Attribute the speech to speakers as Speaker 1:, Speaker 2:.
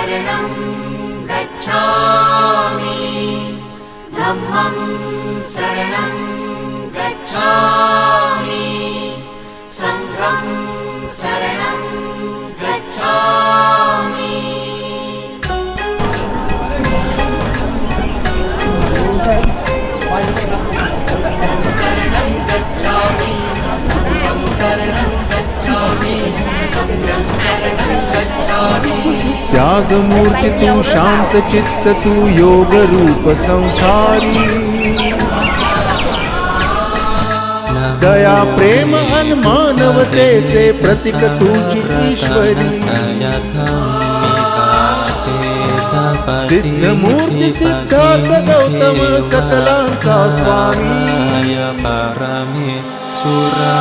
Speaker 1: शरणं गच्छामि धम्मं शरणं गच्छामि संघं शरणं गच्छामि शरणं गच्छामि धम्मं शरणं गच्छामि संघं शरणं गच्छामि।
Speaker 2: त्याग मूर्ति तू शांत चित्त तू योग रूप संसारी दया प्रेम अन मानवतेचे प्रतीक तुझी ईश्वरी सिद्ध मूर्ती सिद्धार्थ गौतम सकलांचा स्वामी
Speaker 3: परमेश्वरा